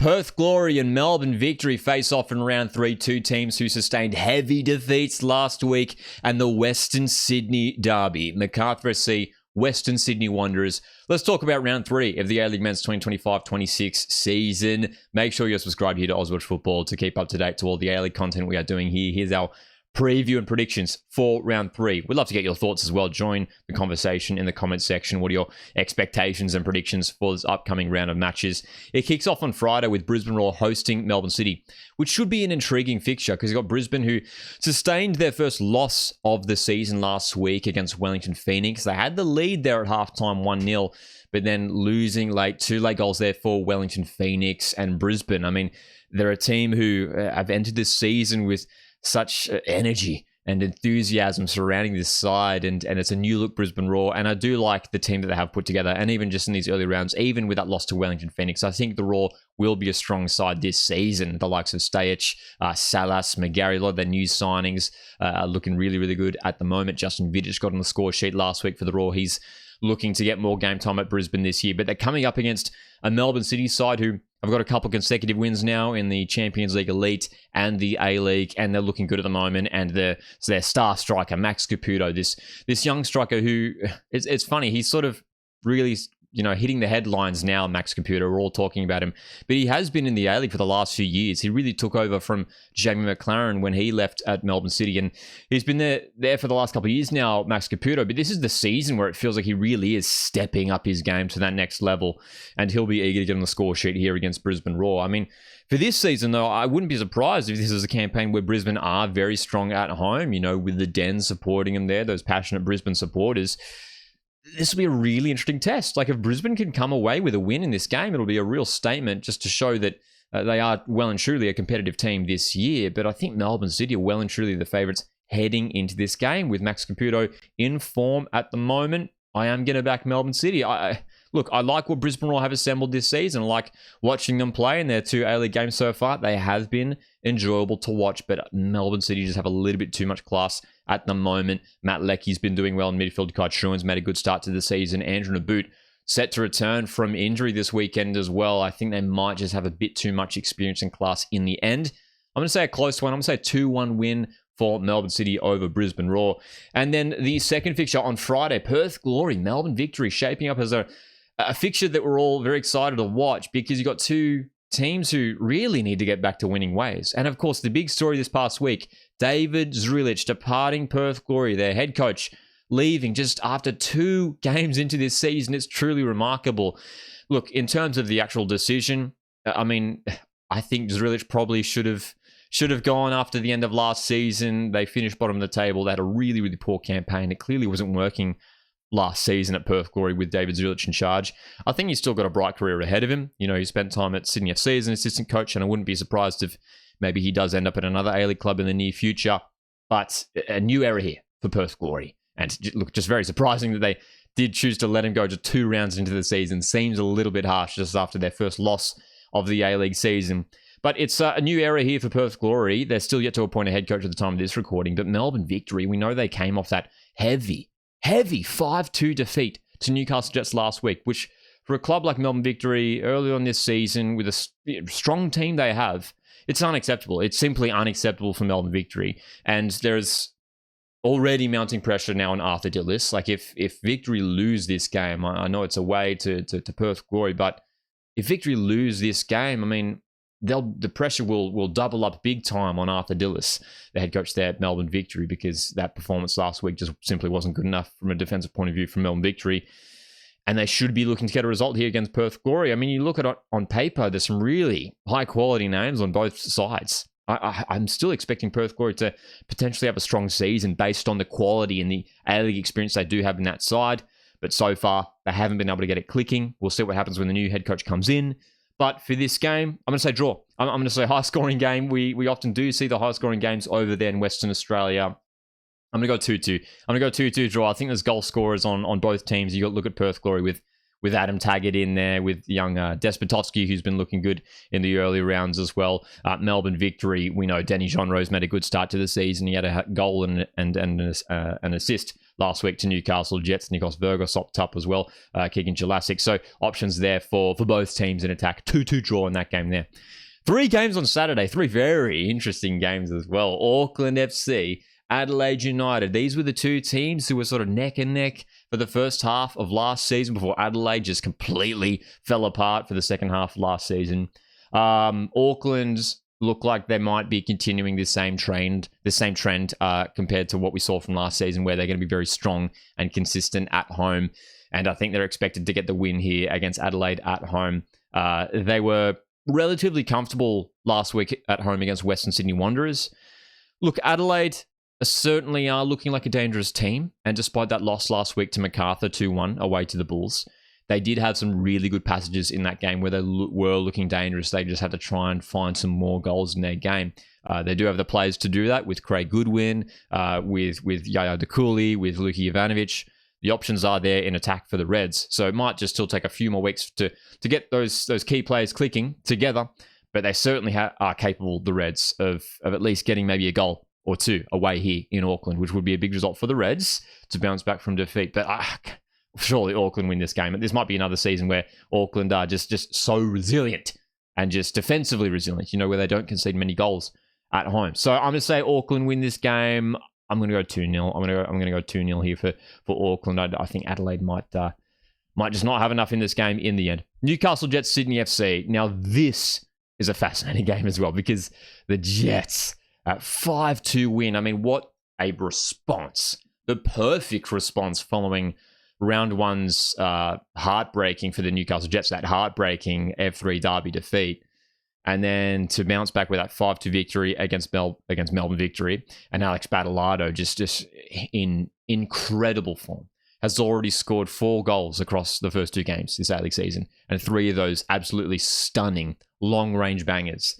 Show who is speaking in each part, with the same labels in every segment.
Speaker 1: Perth Glory and Melbourne Victory face off in round 3, two teams who sustained heavy defeats last week, and the Western Sydney derby. Macarthur SC, Western Sydney Wanderers. Let's talk about round 3 of the A-League Men's 2025-26 season. Make sure you're subscribed here to Ozwatch Football to keep up to date to all the A-League content we are doing here. Here's our preview and predictions for round 3. We'd love to get your thoughts as well. Join the conversation in the comments section. What are your expectations and predictions for this upcoming round of matches? It kicks off on Friday with Brisbane Roar hosting Melbourne City, which should be an intriguing fixture because you've got Brisbane, who sustained their first loss of the season last week against Wellington Phoenix. They had the lead there at halftime 1-0, but then losing late, 2 late goals there for Wellington Phoenix and Brisbane. I mean, they're a team who have entered this season with such energy and enthusiasm surrounding this side, and it's a new look Brisbane Roar, and I do like the team that they have put together, and even just in these early rounds, even with that loss to Wellington Phoenix, I think the Roar will be a strong side this season. The likes of Stayich, Salas, McGarry, a lot of their new signings are looking really, really good at the moment. Justin Vidic got on the score sheet last week for the Roar. He's looking to get more game time at Brisbane this year, but they're coming up against a Melbourne City side who have got a couple consecutive wins now in the Champions League Elite and the A-League, and they're looking good at the moment. And their star striker, Max Caputo, this young striker who, it's funny, he's sort of really, hitting the headlines now, Max Caputo. We're all talking about him. But he has been in the A-League for the last few years. He really took over from Jamie McLaren when he left at Melbourne City. And he's been there for the last couple of years now, Max Caputo. But this is the season where it feels like he really is stepping up his game to that next level. And he'll be eager to get on the score sheet here against Brisbane Roar. I mean, for this season, though, I wouldn't be surprised if this is a campaign where Brisbane are very strong at home, with the Den supporting them there, those passionate Brisbane supporters. This will be a really interesting test. Like, if Brisbane can come away with a win in this game, it'll be a real statement just to show that they are well and truly a competitive team this year. But I think Melbourne City are well and truly the favourites heading into this game with Max Caputo in form at the moment. I am going to back Melbourne City. Look, I like what Brisbane Roar have assembled this season. I like watching them play in their 2 A-League games so far. They have been enjoyable to watch, but Melbourne City just have a little bit too much class at the moment. Matt Leckie's been doing well in midfield. Kai Truan's made a good start to the season. Andrew Naboot set to return from injury this weekend as well. I think they might just have a bit too much experience and class in the end. I'm going to say a close one. I'm going to say a 2-1 win for Melbourne City over Brisbane Roar. And then the second fixture on Friday, Perth Glory, Melbourne Victory, shaping up as a fixture that we're all very excited to watch because you've got two teams who really need to get back to winning ways. And of course, the big story this past week, David Zrulich departing Perth Glory, their head coach, leaving just after 2 games into this season. It's truly remarkable. Look, in terms of the actual decision, I mean, I think Zrulich probably should have gone after the end of last season. They finished bottom of the table. They had a really, really poor campaign. It clearly wasn't working last season at Perth Glory with David Zrulich in charge. I think he's still got a bright career ahead of him. He spent time at Sydney FC as an assistant coach, and I wouldn't be surprised if maybe he does end up at another A-League club in the near future. But a new era here for Perth Glory. And look, just very surprising that they did choose to let him go just 2 rounds into the season. Seems a little bit harsh just after their first loss of the A-League season. But it's a new era here for Perth Glory. They're still yet to appoint a head coach at the time of this recording. But Melbourne Victory, we know they came off that heavy 5-2 defeat to Newcastle Jets last week, which for a club like Melbourne Victory early on this season with a strong team they have, it's unacceptable. It's simply unacceptable for Melbourne Victory. And there's already mounting pressure now on Arthur Dillis. Like, if Victory lose this game, I know it's away to Perth Glory, but if Victory lose this game, I mean, the pressure will double up big time on Arthur Dillis, the head coach there at Melbourne Victory, because that performance last week just simply wasn't good enough from a defensive point of view from Melbourne Victory. And they should be looking to get a result here against Perth Glory. I mean, you look at it on paper, there's some really high-quality names on both sides. I'm still expecting Perth Glory to potentially have a strong season based on the quality and the A-League experience they do have in that side. But so far, they haven't been able to get it clicking. We'll see what happens when the new head coach comes in. But for this game, I'm going to say draw. I'm going to say high-scoring game. We often do see the high-scoring games over there in Western Australia. I'm going to go 2-2. I'm going to go 2-2 draw. I think there's goal scorers on both teams. You got to look at Perth Glory with Adam Taggart in there, with young Despotovsky, who's been looking good in the early rounds as well. Melbourne Victory, we know Danny Jean Rose made a good start to the season. He had a goal and an assist last week to Newcastle Jets. Nikos Virgos opted up as well, kicking Jurassic. So options there for both teams in attack. 2-2 draw in that game there. 3 games on Saturday. 3 very interesting games as well. Auckland FC, Adelaide United. These were the 2 teams who were sort of neck and neck for the first half of last season before Adelaide just completely fell apart for the second half of last season. Auckland look like they might be continuing the same trend compared to what we saw from last season, where they're going to be very strong and consistent at home. And I think they're expected to get the win here against Adelaide at home. They were relatively comfortable last week at home against Western Sydney Wanderers. Look, Adelaide certainly are looking like a dangerous team. And despite that loss last week to Macarthur 2-1 away to the Bulls, they did have some really good passages in that game where they were looking dangerous. They just had to try and find some more goals in their game. They do have the players to do that with Craig Goodwin, with Yaya Dekuli, with Luki Ivanovic. The options are there in attack for the Reds. So it might just still take a few more weeks to get those key players clicking together. But they certainly are capable, the Reds, of at least getting maybe a goal or 2 away here in Auckland, which would be a big result for the Reds to bounce back from defeat. But surely Auckland win this game. This might be another season where Auckland are just so resilient and just defensively resilient, where they don't concede many goals at home. So I'm going to say Auckland win this game. I'm going to go 2-0. I'm going to go 2-0 here for Auckland. I think Adelaide might just not have enough in this game in the end. Newcastle Jets, Sydney FC. Now this is a fascinating game as well because the Jets at 5-2 win. I mean, what a response. The perfect response following round 1's heartbreaking for the Newcastle Jets, that heartbreaking F3 derby defeat. And then to bounce back with that 5-2 victory against Melbourne victory. And Alex Battlelardo just in incredible form. Has already scored 4 goals across the first 2 games this A-League season. And 3 of those absolutely stunning long-range bangers.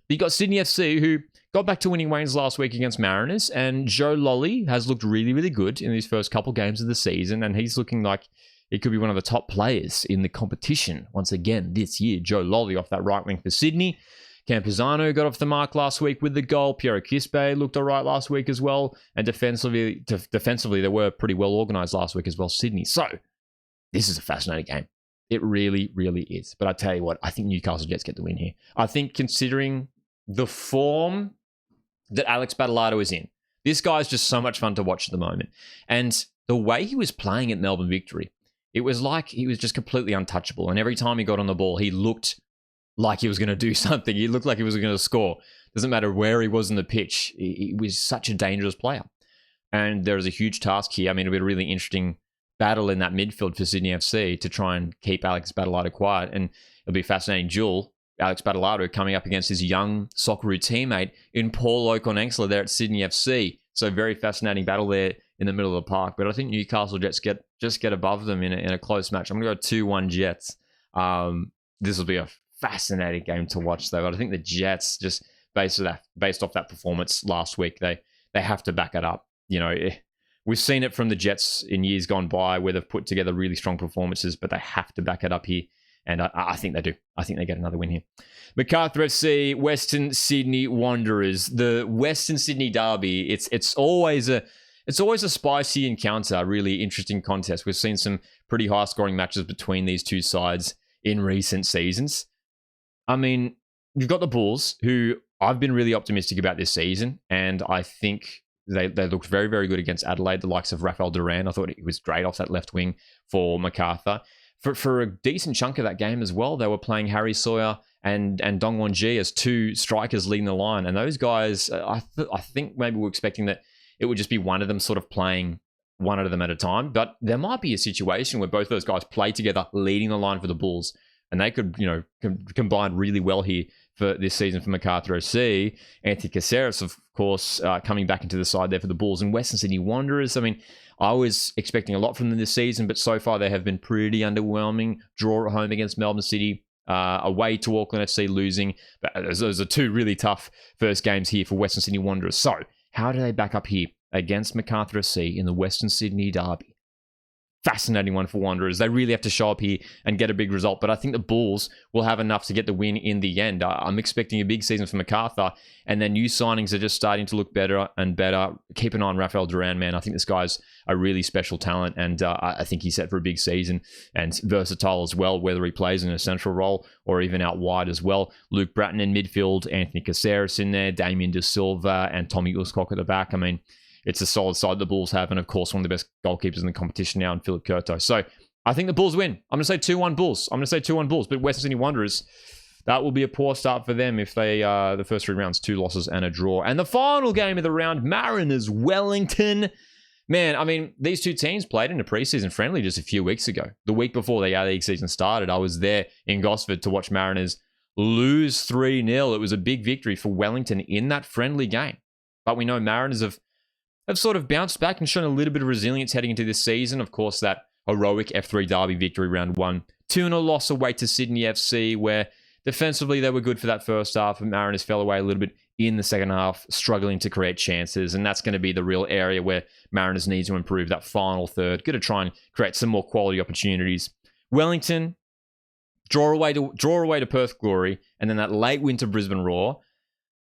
Speaker 1: But you got Sydney FC, who got back to winning ways last week against Mariners. And Joe Lolly has looked really, really good in these first couple games of the season. And he's looking like he could be one of the top players in the competition once again this year. Joe Lolly off that right wing for Sydney. Campuzano got off the mark last week with the goal. Piero Quispe looked all right last week as well. And defensively, they were pretty well organised last week as well, Sydney. So, this is a fascinating game. It really, really is. But I tell you what, I think Newcastle Jets get the win here. I think considering the form that Alex Battlelardo is in, this guy's just so much fun to watch at the moment. And the way he was playing at Melbourne victory, it was like he was just completely untouchable. And every time he got on the ball, he looked like he was going to do something. He looked like he was going to score. Doesn't matter where he was in the pitch. He was such a dangerous player. And there is a huge task here. I mean, it'll be a really interesting battle in that midfield for Sydney FC to try and keep Alex Battlelardo quiet. And it'll be a fascinating duel. Alex Battlelardo coming up against his young Socceroo teammate in Paul Okonengsler there at Sydney FC. So very fascinating battle there in the middle of the park. But I think Newcastle Jets get above them in a close match. I'm going to go 2-1 Jets. This will be a fascinating game to watch, though. But I think the Jets, just based off that performance last week, they have to back it up. We've seen it from the Jets in years gone by where they've put together really strong performances, but they have to back it up here. And I think they do. I think they get another win here. Macarthur FC, Western Sydney Wanderers. The Western Sydney derby, it's always a spicy encounter, a really interesting contest. We've seen some pretty high-scoring matches between these two sides in recent seasons. I mean, you've got the Bulls, who I've been really optimistic about this season, and I think they looked very, very good against Adelaide, the likes of Rafael Duran. I thought he was great off that left wing for Macarthur. For a decent chunk of that game as well, they were playing Harry Sawyer and Dongwon Ji as 2 strikers leading the line. And those guys, I think maybe we're expecting that it would just be one of them sort of playing one of them at a time. But there might be a situation where both those guys play together, leading the line for the Bulls. And they could, combine really well here for this season for Macarthur FC. Anthony Caceres, of course, coming back into the side there for the Bulls. And Western Sydney Wanderers, I mean, I was expecting a lot from them this season, but so far they have been pretty underwhelming. Draw at home against Melbourne City, away to Auckland FC losing. But those are 2 really tough first games here for Western Sydney Wanderers. So, how do they back up here against Macarthur FC in the Western Sydney derby? Fascinating one for Wanderers. They really have to show up here and get a big result. But I think the Bulls will have enough to get the win in the end. I'm expecting a big season for Macarthur. And their new signings are just starting to look better and better. Keep an eye on Rafael Duran, man. I think this guy's a really special talent, and I think he's set for a big season and versatile as well, whether he plays in a central role or even out wide as well. Luke Bratton in midfield, Anthony Caceres in there, Damien De Silva, and Tommy Uscock at the back. I mean, it's a solid side the Bulls have, and of course, one of the best goalkeepers in the competition now in Philip Curto. So I think the Bulls win. I'm going to say 2-1 Bulls. But Western Sydney Wanderers, that will be a poor start for them if they, the first 3 rounds, 2 losses and a draw. And the final game of the round, Mariners Wellington. Man, I mean, these two teams played in a preseason friendly just a few weeks ago. The week before the A-League season started, I was there in Gosford to watch Mariners lose 3-0. It was a big victory for Wellington in that friendly game. But we know Mariners have sort of bounced back and shown a little bit of resilience heading into this season. Of course, that heroic F3 Derby victory round 1. 2-0 loss away to Sydney FC, where defensively they were good for that first half, and Mariners fell away a little bit in the second half, struggling to create chances. And that's going to be the real area where Mariners need to improve that final third. Got to try and create some more quality opportunities. Wellington, draw away to Perth Glory, and then that late win to Brisbane Roar.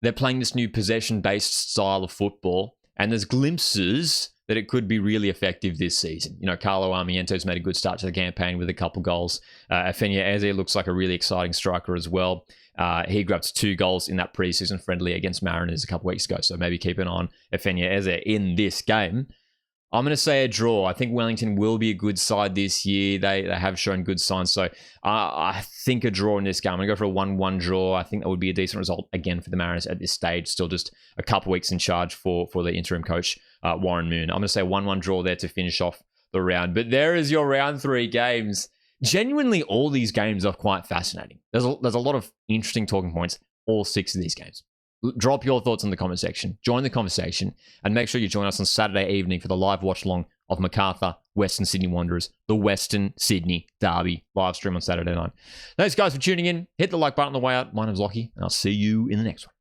Speaker 1: They're playing this new possession-based style of football, and there's glimpses that it could be really effective this season. You know, Carlo Armiento's made a good start to the campaign with a couple goals. Afenia Eze looks like a really exciting striker as well. He grabbed 2 goals in that preseason friendly against Mariners a couple weeks ago, so maybe keep an eye on Afenia Eze in this game. I'm going to say a draw. I think Wellington will be a good side this year. They have shown good signs. So I think a draw in this game. I'm going to go for a 1-1 draw. I think that would be a decent result again for the Mariners at this stage. Still just a couple weeks in charge for the interim coach, Warren Moon. I'm going to say a 1-1 draw there to finish off the round. But there is your round 3 games. Genuinely, all these games are quite fascinating. There's a lot of interesting talking points, all 6 of these games. Drop your thoughts in the comment section. Join the conversation, and make sure you join us on Saturday evening for the live watch along of Macarthur, Western Sydney Wanderers, the Western Sydney Derby live stream on Saturday night. Thanks, guys, for tuning in. Hit the like button on the way out. My name's Lockie, and I'll see you in the next one.